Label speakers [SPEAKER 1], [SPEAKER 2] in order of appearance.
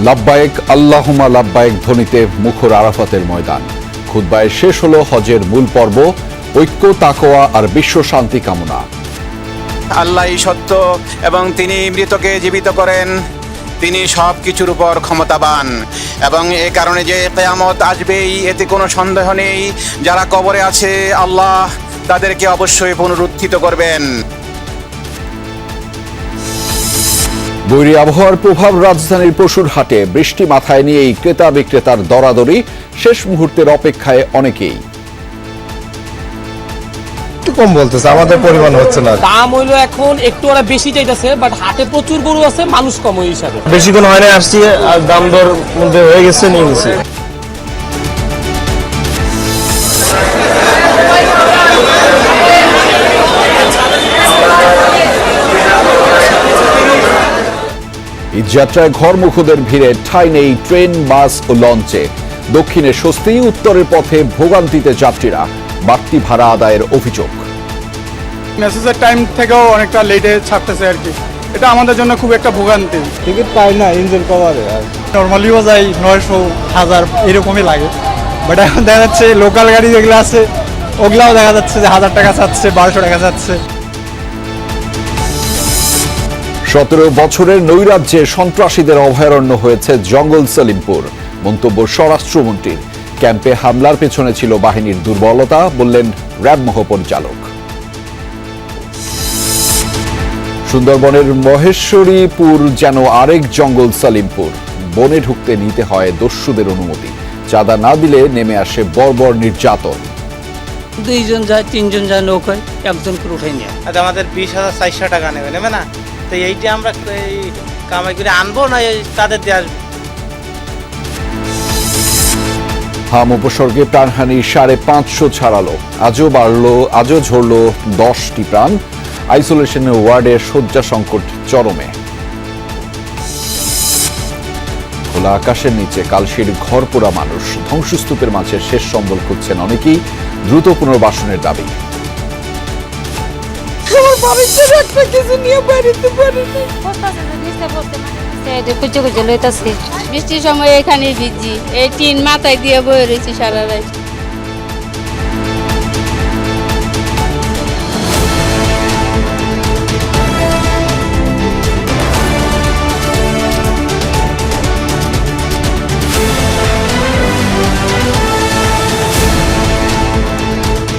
[SPEAKER 1] লাব্বায়েক আল্লাহুম্মা লাব্বায়েক ধ্বনিতে মুখর আরাফাতের ময়দান। খুতবায় শেষ হলো হজের মূল পর্ব, ঐক্য, তাকওয়া আর বিশ্ব শান্তি কামনা।
[SPEAKER 2] আল্লাহই সত্য এবং তিনি মৃতকে জীবিত করেন, তিনি সব কিছুর উপর ক্ষমতাবান এবং এ কারণে যে কিয়ামত আসবেই এতে কোনো সন্দেহ নেই। যারা কবরে আছে আল্লাহ তাদেরকে অবশ্যই পুনরুত্থিত করবেন।
[SPEAKER 1] বৈরী আবহাওয়ার প্রভাব রাজধানীর পশুর হাটে, বৃষ্টি মাথায় নিয়েই ক্রেতা বিক্রেতার দরাদরি, শেষ মুহূর্তের অপেক্ষায় অনেকেই।
[SPEAKER 3] কম বলতেছে, আমাদের পরিমাণ হচ্ছে না।
[SPEAKER 4] দাম হইলো এখন একটু ওরা বেশি চাইতেছে, বাট হাটে প্রচুর গরু আছে, মানুষ কম ওই হিসাবে।
[SPEAKER 3] বেশিক্ষণ হয় না, আসছি আর দাম দর মধ্যে হয়ে গেছে, নিয়ে গেছি।
[SPEAKER 1] ঈদযাত্রায় ঘরমুখদের ভিড়ে ঠাঁই নেই ট্রেন, বাস ও লঞ্চে। দক্ষিণে স্বস্তি, উত্তরের পথে ভোগান্তিতে যাত্রীরা, বাড়তি ভাড়া আদায়ের অভিযোগ।
[SPEAKER 5] মেসেজের টাইম থেকেও অনেকটা লেটে ছাড়তেছে আর কি, এটা আমাদের জন্য খুব একটা ভোগান্তি।
[SPEAKER 3] টিকিট পাই না ইঞ্জিন কভারে,
[SPEAKER 5] নর্মালিও যাই 900, 1000 এরকমই লাগে, বাট এখন দেখা যাচ্ছে লোকাল গাড়ি যেগুলো আছে ওগুলাও দেখা যাচ্ছে যে 1000 টাকা চাচ্ছে, 1200 টাকা চাচ্ছে।
[SPEAKER 1] 17 বছরের নৈরাজ্যে সন্ত্রাসীদের অভয়ারণ্য হয়েছে জঙ্গল সলিমপুর। মন্তব্য স্বরাষ্ট্রমন্ত্রীর। ক্যাম্পে হামলার পেছনে ছিল বাহিনীর দুর্বলতা, বললেন র্যাব মহাপরিচালক। সুন্দরবনের মহেশ্বরীপুর যেন আরেক জঙ্গল সলিমপুর। বনে ঢুকতে নিতে হয় দস্যুদের অনুমতি, চাঁদা না দিলে নেমে আসে বর্বর নির্যাতন।
[SPEAKER 6] 2 জন যায়, 3 জন যায় নৌকায়, একজন করে উঠাই নিয়ে।
[SPEAKER 7] আমাদের 20,400 টাকা নেবে না, তো এইটা আমরা কামাই করে আনবো না তাদের দিয়ে আসবো।
[SPEAKER 1] হাম উপসর্গে প্রাণহানি 550 ছাড়ালো, আজও ঝরল 10টি প্রাণ। আইসোলেশনের ওয়ার্ডে শয্যা সংকট চরমে। খোলা আকাশের নিচে কালশির ঘর পোড়া মানুষ, ধ্বংসস্তূপের মাঝে শেষ সম্বল খুঁজছেন অনেকেই, দ্রুত পুনর্বাসনের দাবি।
[SPEAKER 8] বৃষ্টির সময় এখানে ভিজি, এই টিন মাথায় দিয়ে বয়ে রয়েছি সারা রাত।